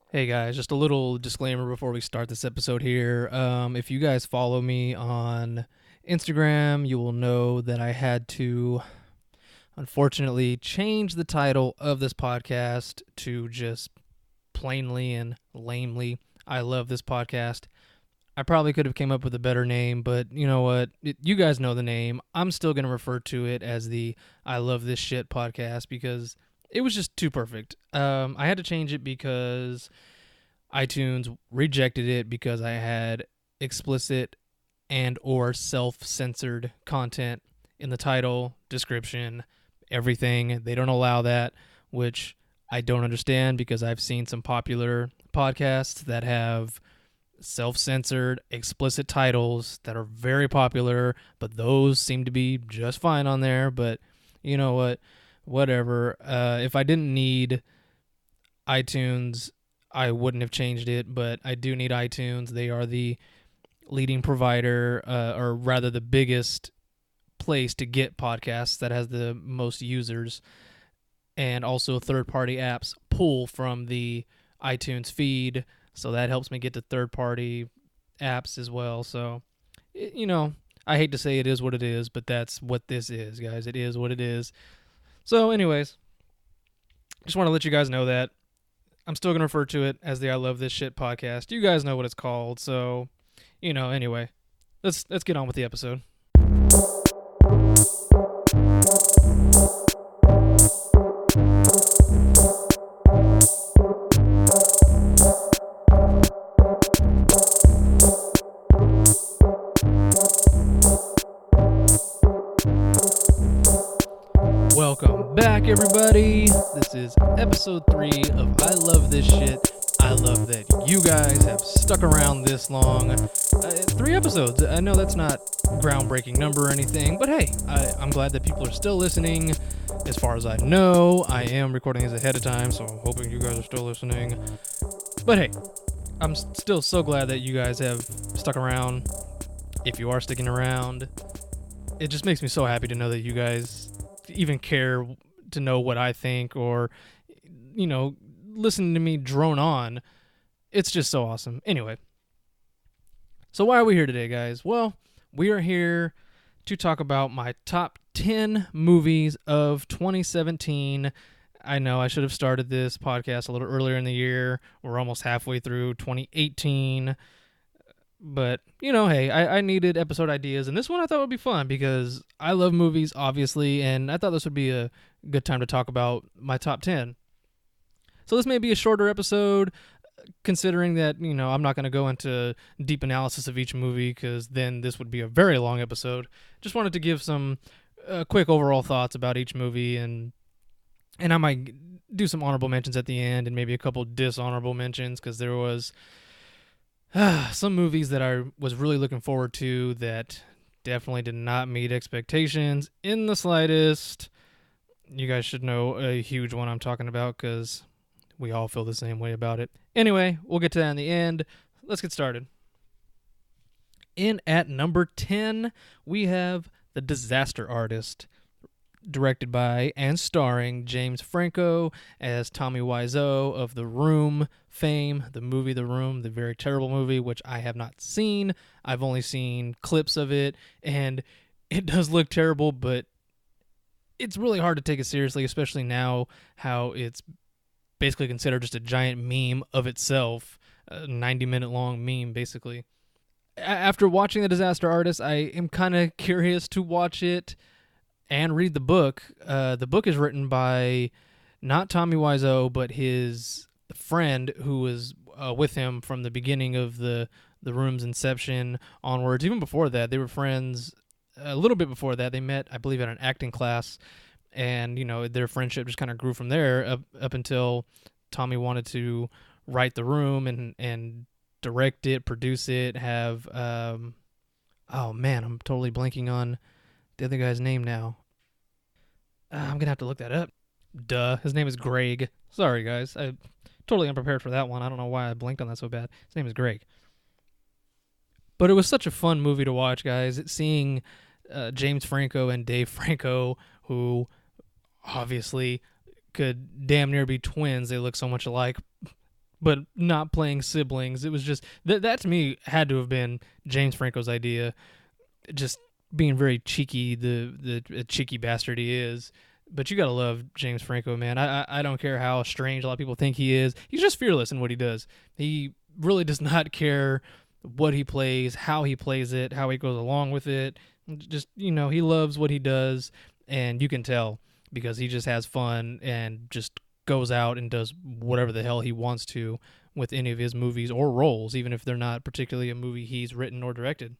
Hey guys, just a little disclaimer before we start this episode here. If you guys follow me on Instagram, you will know that I had to unfortunately change the title of this podcast to just plainly and lamely I love this podcast. I probably could have came up with a better name, but you know what? You guys know the name. I'm still going to refer to it as the I love this shit podcast because it was just too perfect. I had to change it because iTunes rejected it because I had explicit and or self-censored content in the title, description, everything. They don't allow that, which I don't understand because I've seen some popular podcasts that have self-censored explicit titles that are very popular, but those seem to be just fine on there. But you know what? Whatever. If I didn't need iTunes, I wouldn't have changed it, but I do need iTunes. They are the leading provider, or rather the biggest place to get podcasts that has the most users, and also third-party apps pull from the iTunes feed, so that helps me get to third-party apps as well. So, I hate to say it is what it is, but that's what this is, guys. It is what it is. So, anyways, just want to let you guys know that I'm still going to refer to it as the I Love This Shit podcast. You guys know what it's called, so, anyway, let's get on with the episode. Welcome back, everybody. This is episode 3 of I Love This Shit. I love that you guys have stuck around this long. 3 episodes. I know that's not groundbreaking number or anything, but hey, I'm glad that people are still listening. As far as I know, I am recording this ahead of time, so I'm hoping you guys are still listening. But hey, I'm still so glad that you guys have stuck around. If you are sticking around, it just makes me so happy to know that you guys even care to know what I think, or listen to me drone on. It's just so awesome. Anyway, so why are we here today, guys? Well, we are here to talk about my top 10 movies of 2017. I know I should have started this podcast a little earlier in the year. We're almost halfway through 2018. But, hey, I needed episode ideas, and this one I thought would be fun because I love movies, obviously, and I thought this would be a good time to talk about my top 10. So this may be a shorter episode, considering that, I'm not going to go into deep analysis of each movie because then this would be a very long episode. Just wanted to give some quick overall thoughts about each movie, and I might do some honorable mentions at the end and maybe a couple dishonorable mentions because there was some movies that I was really looking forward to that definitely did not meet expectations in the slightest. You guys should know a huge one I'm talking about because we all feel the same way about it. Anyway, we'll get to that in the end. Let's get started. In at number 10, we have The Disaster Artist, directed by and starring James Franco as Tommy Wiseau of The Room fame, the movie The Room, the very terrible movie, which I have not seen. I've only seen clips of it, and it does look terrible, but it's really hard to take it seriously, especially now how it's basically considered just a giant meme of itself, a 90-minute long meme, basically. After watching The Disaster Artist, I am kind of curious to watch it and read the book. The book is written by not Tommy Wiseau, but his friend who was with him from the beginning of the Room's inception onwards. Even before that, they were friends. A little bit before that, they met, I believe, at an acting class, and their friendship just kind of grew from there up until Tommy wanted to write The Room and direct it, produce it, have oh man, I'm totally blanking on the other guy's name now. I'm gonna have to look that up. Duh, his name is Greg. Sorry, guys. I'm totally unprepared for that one. I don't know why I blinked on that so bad. His name is Greg. But it was such a fun movie to watch, guys. Seeing James Franco and Dave Franco, who obviously could damn near be twins. They look so much alike. but not playing siblings. It was just that to me had to have been James Franco's idea. Just being very cheeky, the cheeky bastard he is. But you gotta love James Franco, man. I don't care how strange a lot of people think he is. He's just fearless in what he does. He really does not care what he plays, how he plays it, how he goes along with it. Just, he loves what he does, and you can tell because he just has fun and just goes out and does whatever the hell he wants to with any of his movies or roles, even if they're not particularly a movie he's written or directed.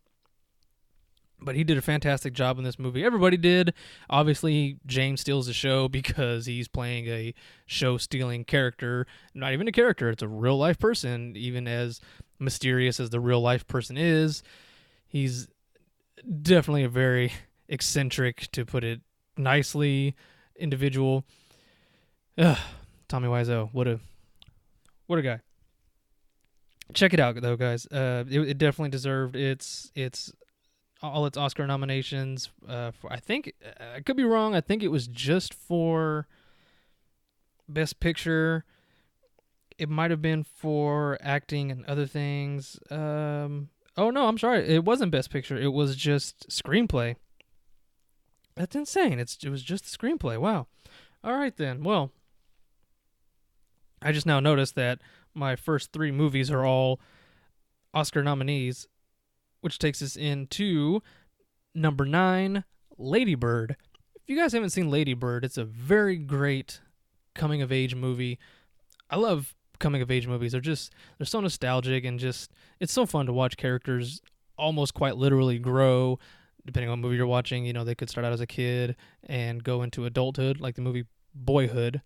But he did a fantastic job in this movie. Everybody did. Obviously, James steals the show because he's playing a show-stealing character. Not even a character. It's a real-life person, even as mysterious as the real-life person is. He's definitely a very eccentric, to put it nicely, individual. Tommy Wiseau. What a guy. Check it out, though, guys. It definitely deserved all its Oscar nominations. I think, I could be wrong, I think it was just for Best Picture. It might have been for acting and other things. Oh no, I'm sorry, it wasn't Best Picture. It was just screenplay. That's insane. It was just the screenplay. Wow. All right then. Well, I just now noticed that my first 3 movies are all Oscar nominees, which takes us into number 9, Lady Bird. If you guys haven't seen Lady Bird, it's a very great coming-of-age movie. I love coming-of-age movies. They're so nostalgic, and just, it's so fun to watch characters almost quite literally grow, depending on what movie you're watching. They could start out as a kid and go into adulthood, like the movie Boyhood.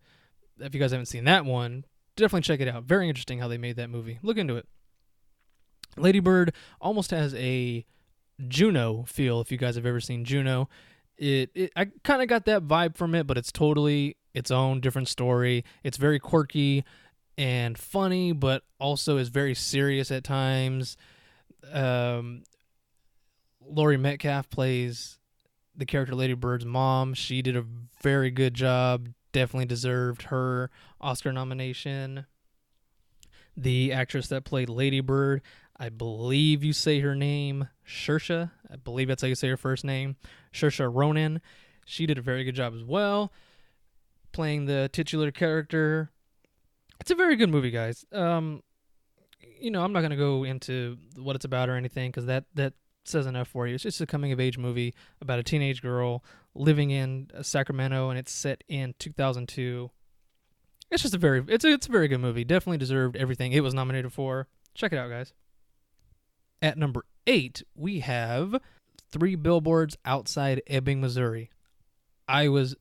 If you guys haven't seen that one, definitely check it out. Very interesting how they made that movie. Look into it. Lady Bird almost has a Juno feel, if you guys have ever seen Juno. I kind of got that vibe from it, but it's totally its own different story. It's very quirky and funny, but also is very serious at times. Laurie Metcalf plays the character Lady Bird's mom. She did a very good job. Definitely deserved her Oscar nomination. The actress that played Lady Bird, I believe you say her name, Saoirse. I believe that's how you say her first name. Saoirse Ronan. She did a very good job as well, playing the titular character. It's a very good movie, guys. I'm not going to go into what it's about or anything, because that says enough for you. It's just a coming-of-age movie about a teenage girl living in Sacramento, and it's set in 2002. It's just a very good movie. Definitely deserved everything it was nominated for. Check it out, guys. At number 8, we have 3 Billboards Outside Ebbing, Missouri. I was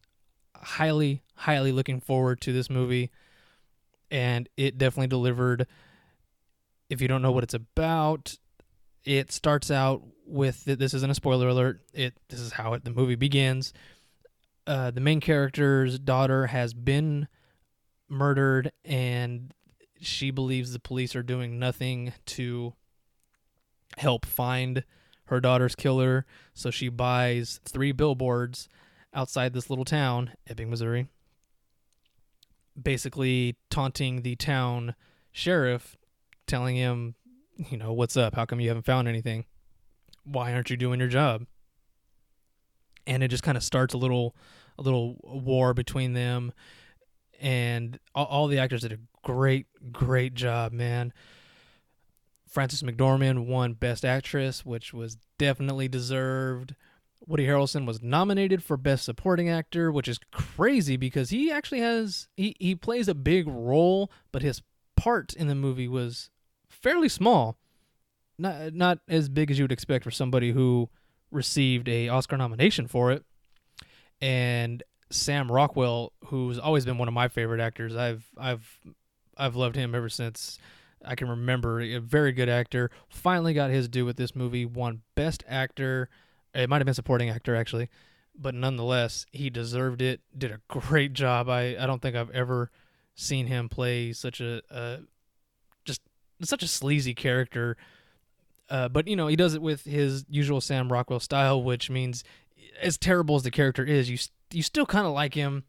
highly, highly looking forward to this movie, and it definitely delivered. If you don't know what it's about, it starts out with, this isn't a spoiler alert, this is how the movie begins. The main character's daughter has been murdered, and she believes the police are doing nothing to help find her daughter's killer, so she buys 3 billboards outside this little town, Ebbing, Missouri, basically taunting the town sheriff, telling him, what's up? How come you haven't found anything? Why aren't you doing your job? And it just kind of starts a little war between them, and all the actors did a great job, man. Frances McDormand won Best Actress, which was definitely deserved. Woody Harrelson was nominated for Best Supporting Actor, which is crazy because he actually he plays a big role, but his part in the movie was fairly small. Not as big as you would expect for somebody who received a Oscar nomination for it. And Sam Rockwell, who's always been one of my favorite actors, I've loved him ever since I can remember. A very good actor. Finally got his due with this movie. Won Best Actor. It might have been Supporting Actor, actually. But nonetheless, he deserved it. Did a great job. I don't think I've ever seen him play such a sleazy character. But, he does it with his usual Sam Rockwell style, which means as terrible as the character is, you still kind of like him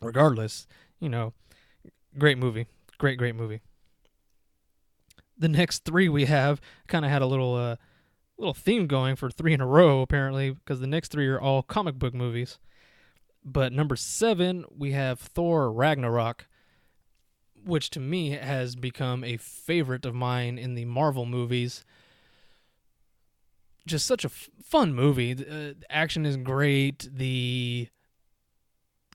regardless. Great movie. Great movie. The next three we have kind of had a little theme going for 3 in a row, apparently, because the next 3 are all comic book movies. But number 7, we have Thor Ragnarok, which to me has become a favorite of mine in the Marvel movies. Just such a fun movie. The action is great. The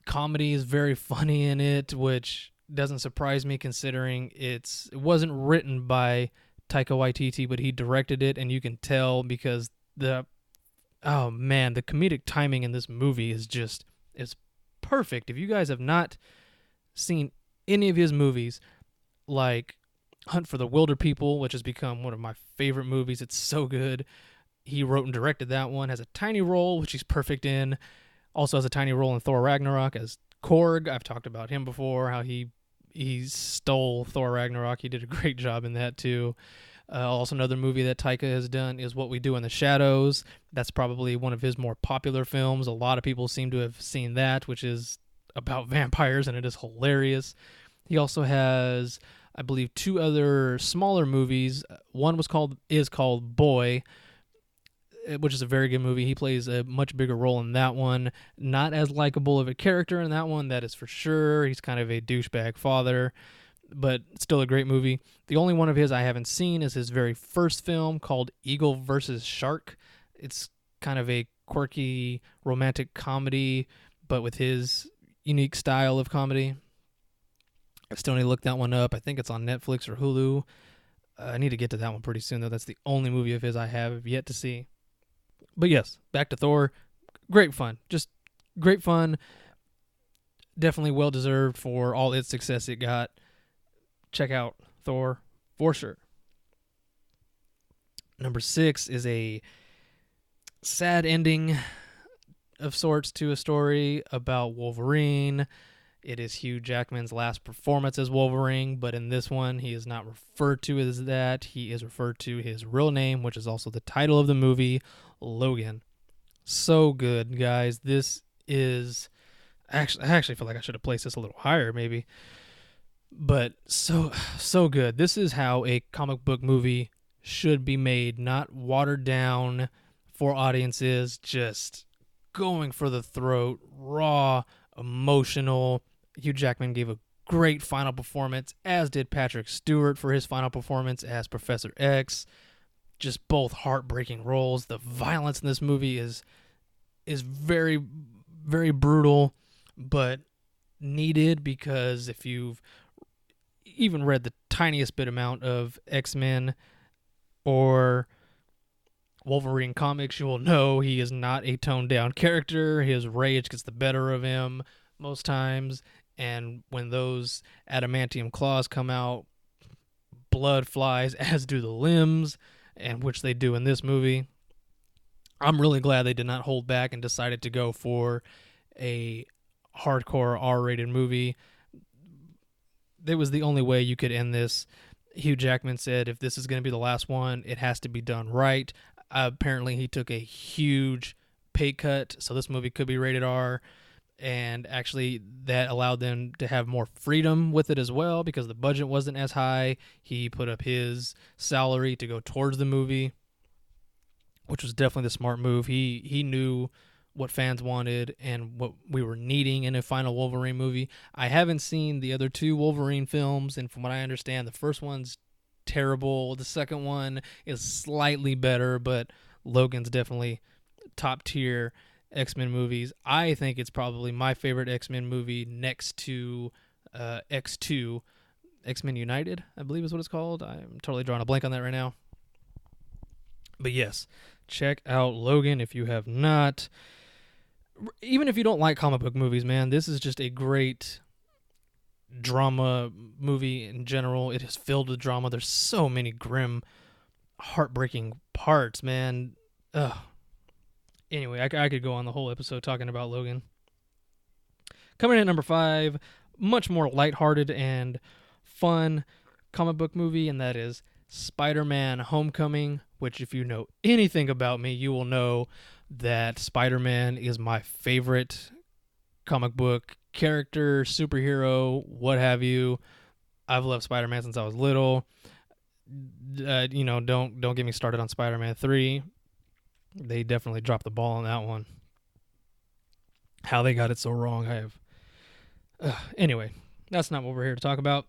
comedy is very funny in it, which doesn't surprise me considering it wasn't written by Taika Waititi, but he directed it, and you can tell because the comedic timing in this movie is perfect. If you guys have not seen any of his movies, like Hunt for the Wilder People, which has become one of my favorite movies, it's so good. He wrote and directed that one, has a tiny role, which he's perfect in. Also has a tiny role in Thor Ragnarok as Korg. I've talked about him before, how he stole Thor Ragnarok. He did a great job in that too. Also, another movie that Taika has done is What We Do in the Shadows. That's probably one of his more popular films. A lot of people seem to have seen that, which is about vampires, and it is hilarious. He also has, I believe, 2 other smaller movies. One is called Boy, which is a very good movie. He plays a much bigger role in that one. Not as likable of a character in that one, that is for sure. He's kind of a douchebag father, but still a great movie. The only one of his I haven't seen is his very first film called Eagle vs. Shark. It's kind of a quirky romantic comedy, but with his unique style of comedy. I still need to look that one up. I think it's on Netflix or Hulu. I need to get to that one pretty soon, though. That's the only movie of his I have yet to see. But yes, back to Thor. Great fun. Just great fun. Definitely well-deserved for all its success it got. Check out Thor for sure. Number 6 is a sad ending of sorts to a story about Wolverine. It is Hugh Jackman's last performance as Wolverine, but in this one, he is not referred to as that. He is referred to his real name, which is also the title of the movie, Logan. So good, guys. This is... I actually feel like I should have placed this a little higher, maybe. But so good. This is how a comic book movie should be made, not watered down for audiences, just going for the throat, raw, emotional. Hugh Jackman gave a great final performance, as did Patrick Stewart for his final performance as Professor X. Just both heartbreaking roles. The violence in this movie is very, very brutal, but needed, because if you've even read the tiniest bit amount of X-Men or Wolverine comics, you will know he is not a toned-down character. His rage gets the better of him most times, and when those adamantium claws come out, blood flies, as do the limbs, and which they do in this movie. I'm really glad they did not hold back and decided to go for a hardcore R-rated movie. It was the only way you could end this. Hugh Jackman said, if this is going to be the last one, it has to be done right. Apparently, he took a huge pay cut, so this movie could be rated R, and actually that allowed them to have more freedom with it as well, because the budget wasn't as high. He put up his salary to go towards the movie, which was definitely the smart move. He knew what fans wanted and what we were needing in a final Wolverine movie. I haven't seen the other 2 Wolverine films, and from what I understand, the first one's terrible. The second one is slightly better, but Logan's definitely top tier X-Men movies. I think it's probably my favorite X-Men movie next to X2, X-Men United, I believe is what it's called. I'm totally drawing a blank on that right now. But yes, check out Logan if you have not. Even if you don't like comic book movies, man, this is just a great drama movie in general. It is filled with drama. There's so many grim, heartbreaking parts, man. Ugh. Anyway, I could go on the whole episode talking about Logan. Coming in at number 5, much more lighthearted and fun comic book movie, and that is Spider-Man Homecoming, which if you know anything about me, you will know that Spider-Man is my favorite comic book character, superhero, what have you. I've loved Spider-Man since I was little. Don't get me started on Spider-Man 3. They definitely dropped the ball on that one. How they got it so wrong, I have. Anyway, that's not what we're here to talk about.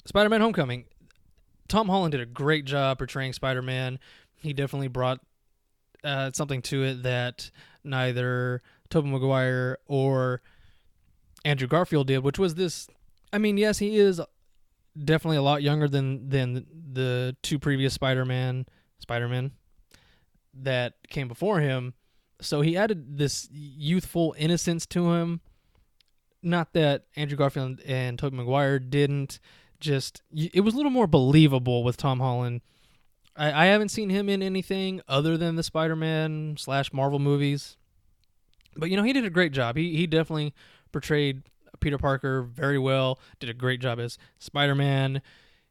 Spider-Man Homecoming. Tom Holland did a great job portraying Spider-Man. He definitely brought something to it that neither Tobey Maguire or Andrew Garfield did, which was this. I mean, yes, he is definitely a lot younger than the two previous Spider-Man that came before him. So he added this youthful innocence to him. Not that Andrew Garfield and Tobey Maguire didn't. Just, it was a little more believable with Tom Holland. I haven't seen him in anything other than the Spider-Man / Marvel movies. But, he did a great job. He definitely portrayed Peter Parker very well. Did a great job as Spider-Man.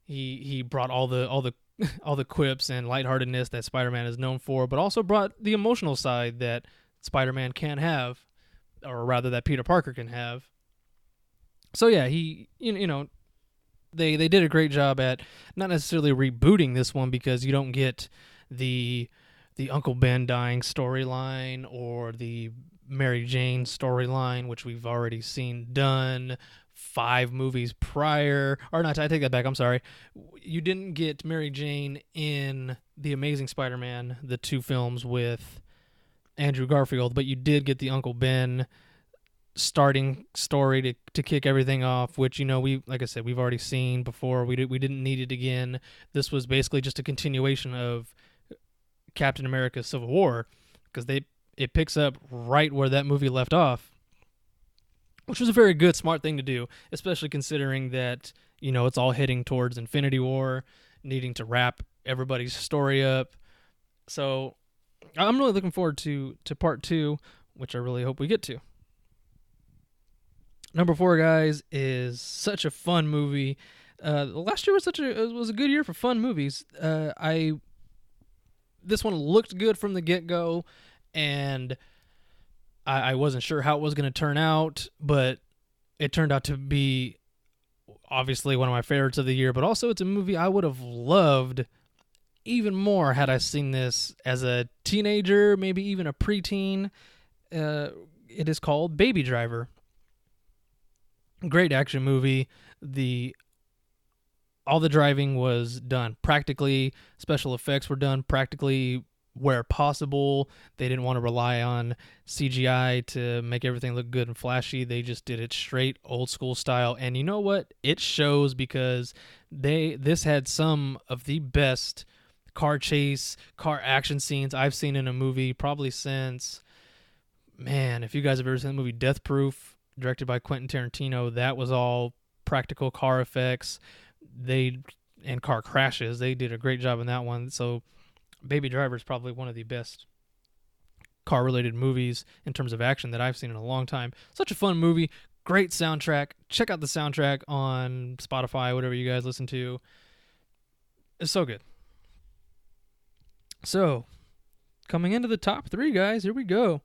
He brought all the quips and lightheartedness that Spider-Man is known for, but also brought the emotional side that Spider-Man can have, or rather that Peter Parker can have. So yeah, they did a great job at not necessarily rebooting this one, because you don't get the Uncle Ben dying storyline or the Mary Jane storyline, which we've already seen done 5 movies prior. Or not, I take that back, I'm sorry. You didn't get Mary Jane in The Amazing Spider-Man, the 2 films with Andrew Garfield, but you did get the Uncle Ben starting story to kick everything off, which, like I said, we've already seen before. We didn't need it again. This was basically just a continuation of Captain America Civil War, because it picks up right where that movie left off, which was a very good, smart thing to do, especially considering that, it's all heading towards Infinity War, needing to wrap everybody's story up. So I'm really looking forward to part 2, which I really hope we get to. Number 4, guys, is such a fun movie. Last year was a good year for fun movies. This one looked good from the get-go, and I wasn't sure how it was going to turn out, but it turned out to be obviously one of my favorites of the year, but also it's a movie I would have loved even more had I seen this as a teenager, maybe even a preteen. It is called Baby Driver. Great action movie. All the driving was done practically. Special effects were done practically where possible. They didn't want to rely on CGI to make everything look good and flashy. They just did it straight old school style. And you know what? It shows, because this had some of the best car action scenes I've seen in a movie probably since, if you guys have ever seen the movie Death Proof, directed by Quentin Tarantino, that was all practical car effects. And car crashes. They did a great job in that one. So Baby Driver is probably one of the best car-related movies in terms of action that I've seen in a long time. Such a fun movie. Great soundtrack. Check out the soundtrack on Spotify, whatever you guys listen to. It's so good. So, coming into the top 3, guys. Here we go.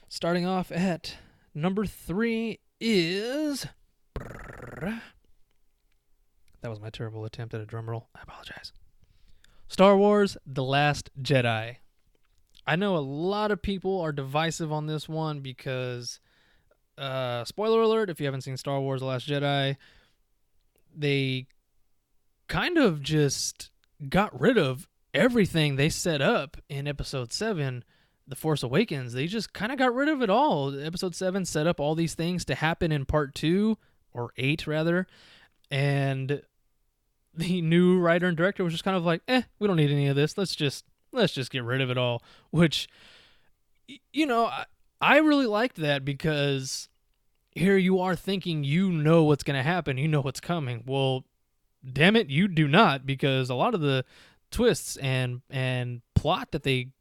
Starting off at number 3 is... That was my terrible attempt at a drum roll. I apologize. Star Wars: The Last Jedi. I know a lot of people are divisive on this one because, spoiler alert, if you haven't seen Star Wars: The Last Jedi, they kind of just got rid of everything they set up in Episode 7, The Force Awakens. They just kind of got rid of it all. Episode 7 set up all these things to happen in Part 2, or 8 rather, and the new writer and director was just kind of like, we don't need any of this. Let's just get rid of it all. Which, I really liked that, because here you are thinking you know what's going to happen. You know what's coming. Well, damn it, you do not, because a lot of the twists and plot that they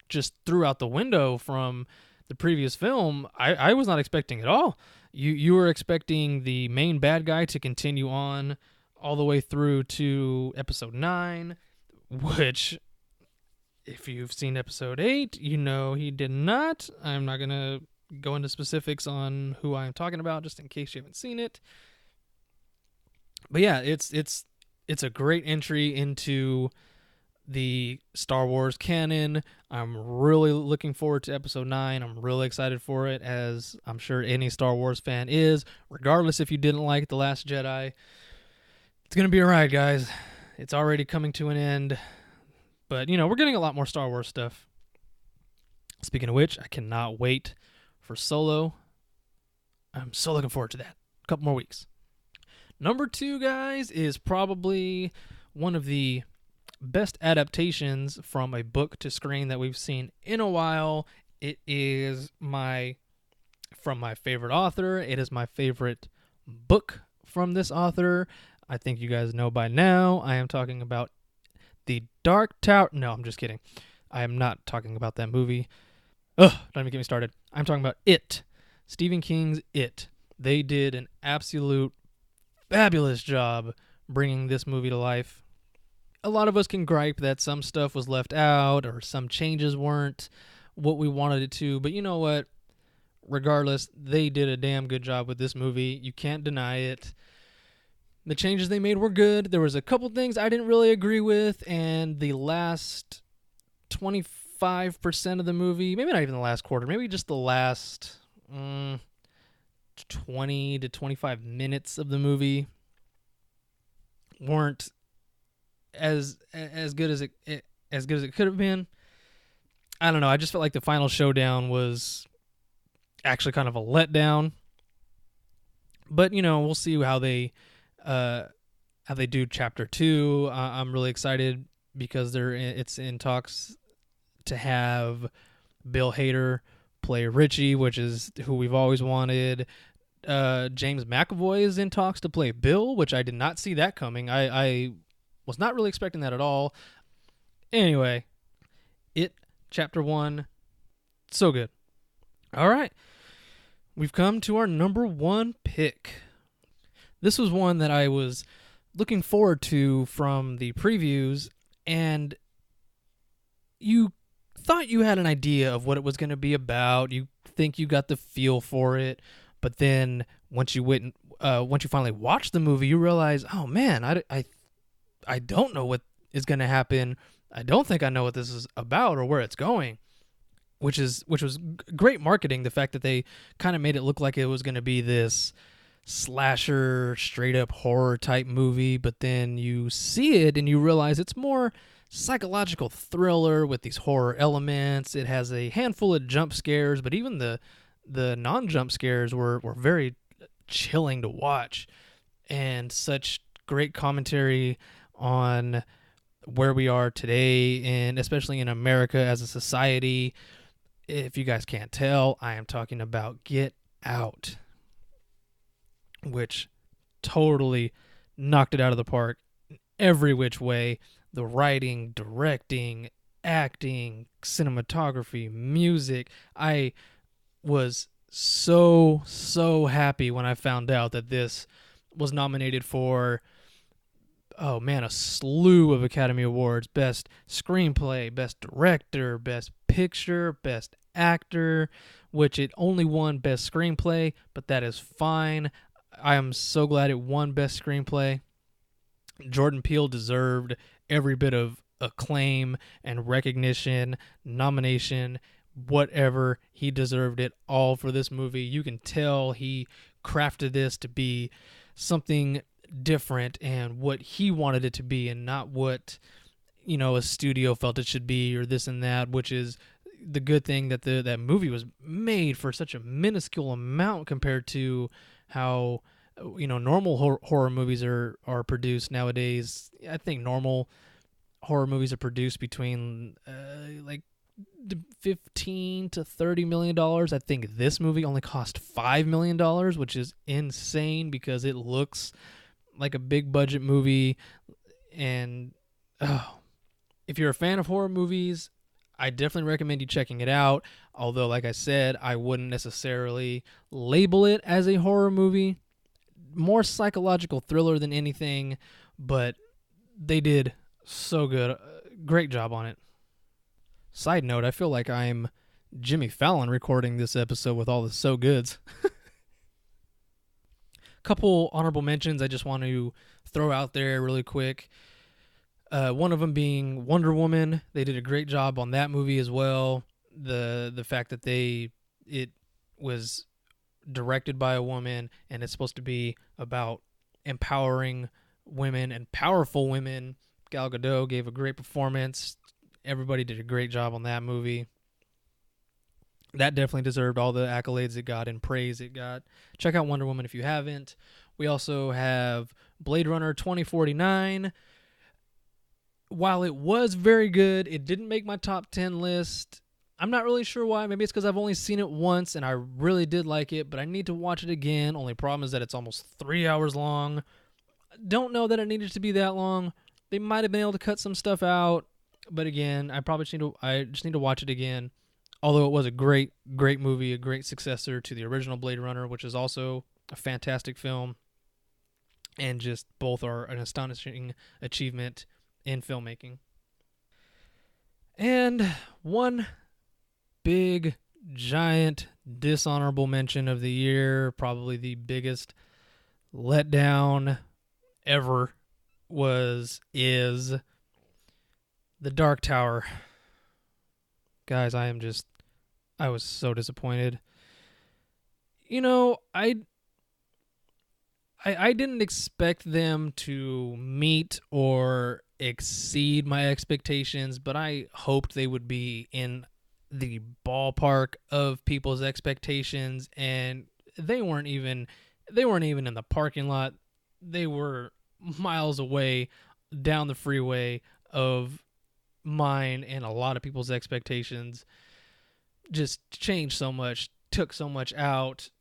just threw out the window from the previous film, I was not expecting at all. You were expecting the main bad guy to continue on all the way through to Episode 9, which, if you've seen Episode 8, you know he did not. I'm not going to go into specifics on who I'm talking about, just in case you haven't seen it. But yeah, it's a great entry into the Star Wars canon. I'm really looking forward to episode 9. I'm really excited for it, as I'm sure any Star Wars fan is, regardless if you didn't like The Last Jedi. It's going to be a ride, guys. It's already coming to an end, but we're getting a lot more Star Wars stuff. Speaking of which, I cannot wait for Solo. I'm so looking forward to that. A couple more weeks. Number 2, guys, is probably one of the best adaptations from a book to screen that we've seen in a while. It is from my favorite author. It is my favorite book from this author. I think you guys know by now. I am talking about The Dark Tower. No, I'm just kidding. I am not talking about that movie. Ugh, don't even get me started. I'm talking about It. Stephen King's It. They did an absolute fabulous job bringing this movie to life. A lot of us can gripe that some stuff was left out or some changes weren't what we wanted it to, but you know what? Regardless, they did a damn good job with this movie. You can't deny it. The changes they made were good. There was a couple things I didn't really agree with, and the last 25% of the movie, maybe not even the last quarter, maybe just the last 20 to 25 minutes of the movie weren't as good as it could have been. I don't know. I just felt like the final showdown was actually kind of a letdown. But we'll see how they do chapter 2. I'm really excited because it's in talks to have Bill Hader play Richie, which is who we've always wanted. James McAvoy is in talks to play Bill, which I did not see that coming. I was not really expecting that at all. Anyway, It Chapter 1, so good. All right, we've come to our number 1 pick. This was one that I was looking forward to from the previews, and you thought you had an idea of what it was going to be about. You think you got the feel for it, but then once you finally watched the movie, you realize, oh man, I don't know what is going to happen. I don't think I know what this is about or where it's going, which was great marketing. The fact that they kind of made it look like it was going to be this slasher, straight up horror type movie, but then you see it and you realize it's more psychological thriller with these horror elements. It has a handful of jump scares, but even the non-jump scares were very chilling to watch, and such great commentary on where we are today, and especially in America as a society. If you guys can't tell, I am talking about Get Out, which totally knocked it out of the park every which way. The writing, directing, acting, cinematography, music. I was so happy when I found out that this was nominated for, oh man, a slew of Academy Awards. Best Screenplay, Best Director, Best Picture, Best Actor, which it only won Best Screenplay, but that is fine. I am so glad it won Best Screenplay. Jordan Peele deserved every bit of acclaim and recognition, nomination, whatever. He deserved it all for this movie. You can tell he crafted this to be something different and what he wanted it to be, and not what a studio felt it should be, or this and that, which is the good thing that that movie was made for such a minuscule amount compared to how normal horror movies are produced nowadays. I think normal horror movies are produced between like $15 to $30 million. I think this movie only cost $5 million, which is insane because it looks like a big budget movie. And if you're a fan of horror movies, I definitely recommend you checking it out. Although, like I said, I wouldn't necessarily label it as a horror movie. More psychological thriller than anything, but they did so good. Great job on it. Side note, I feel like I'm Jimmy Fallon recording this episode with all the so goods. Couple honorable mentions I just want to throw out there really quick. One of them being Wonder Woman. They did a great job on that movie as well. The fact that it was directed by a woman and it's supposed to be about empowering women and powerful women. Gal Gadot gave a great performance. Everybody did a great job on that movie. That definitely deserved all the accolades it got and praise it got. Check out Wonder Woman if you haven't. We also have Blade Runner 2049. While it was very good, it didn't make my top 10 list. I'm not really sure why. Maybe it's because I've only seen it once and I really did like it, but I need to watch it again. Only problem is that it's almost 3 hours long. Don't know that it needed to be that long. They might have been able to cut some stuff out, but again, I just need to watch it again. Although it was a great movie, a great successor to the original Blade Runner, which is also a fantastic film, and just both are an astonishing achievement in filmmaking. And one big, giant, dishonorable mention of the year, probably the biggest letdown ever, is The Dark Tower. Guys, I was so disappointed. You know, I didn't expect them to meet or exceed my expectations, but I hoped they would be in the ballpark of people's expectations, and they weren't even in the parking lot. They were miles away down the freeway of mine and a lot of people's expectations. Just changed so much, took so much out.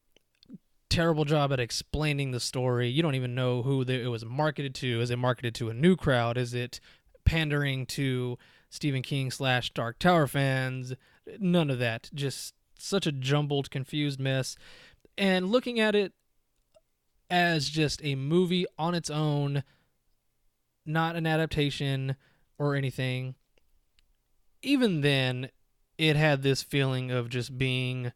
Terrible job at explaining the story. You don't even know who it was marketed to. Is it marketed to a new crowd? Is it pandering to Stephen King / Dark Tower fans? None of that. Just such a jumbled, confused mess. And looking at it as just a movie on its own, not an adaptation or anything, even then, it had this feeling of just being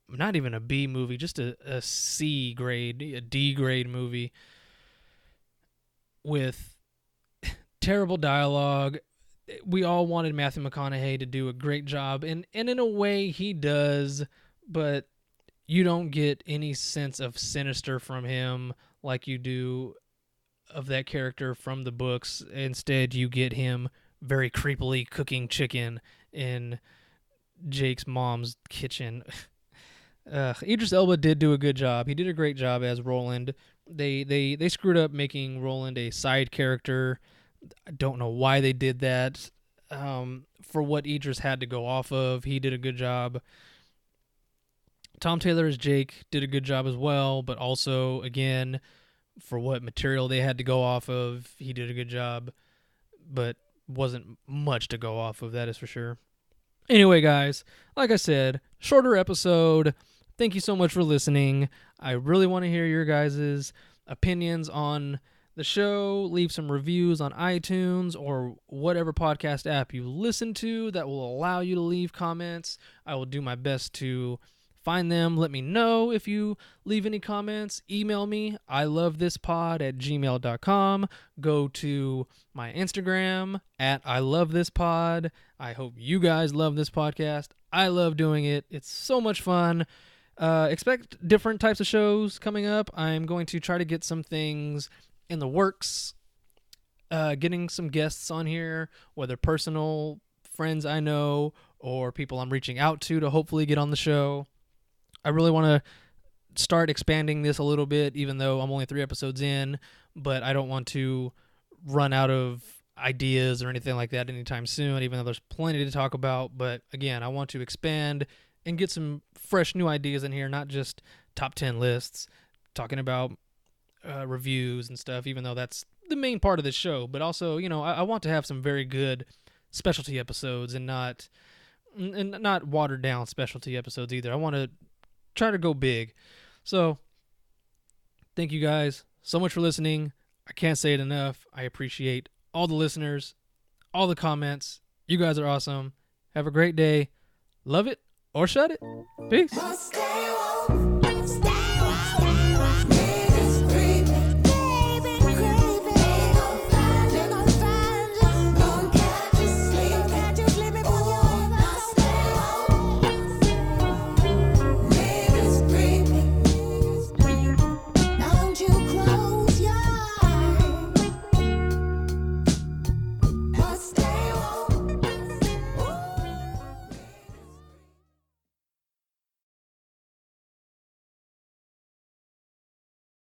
not even a B movie, just a C grade, a D grade movie with terrible dialogue. We all wanted Matthew McConaughey to do a great job, and in a way he does, but you don't get any sense of sinister from him like you do of that character from the books. Instead, you get him very creepily cooking chicken in Jake's mom's kitchen. Idris Elba did do a good job. He did a great job as Roland. They screwed up making Roland a side character. I don't know why they did that. For what Idris had to go off of, he did a good job. Tom Taylor as Jake did a good job as well, but also, again, for what material they had to go off of, he did a good job, but wasn't much to go off of, that is for sure. Anyway, guys, like I said, shorter episode. Thank you so much for listening. I really want to hear your guys' opinions on the show. Leave some reviews on iTunes or whatever podcast app you listen to that will allow you to leave comments. I will do my best to find them. Let me know if you leave any comments. Email me, ilovethispod@gmail.com. Go to my Instagram @ilovethispod. I hope you guys love this podcast. I love doing it. It's so much fun. Expect different types of shows coming up. I'm going to try to get some things in the works. Getting some guests on here, whether personal friends I know or people I'm reaching out to hopefully get on the show. I really want to start expanding this a little bit, even though I'm only 3 episodes in, but I don't want to run out of ideas or anything like that anytime soon, even though there's plenty to talk about. But again, I want to expand and get some fresh new ideas in here, not just top 10 lists, talking about reviews and stuff, even though that's the main part of the show. But also, I want to have some very good specialty episodes and not watered down specialty episodes either. I want to try to go big. So thank you guys so much for listening. I can't say it enough. I appreciate all the listeners, all the comments. You guys are awesome. Have a great day. Love it or shut it. Peace.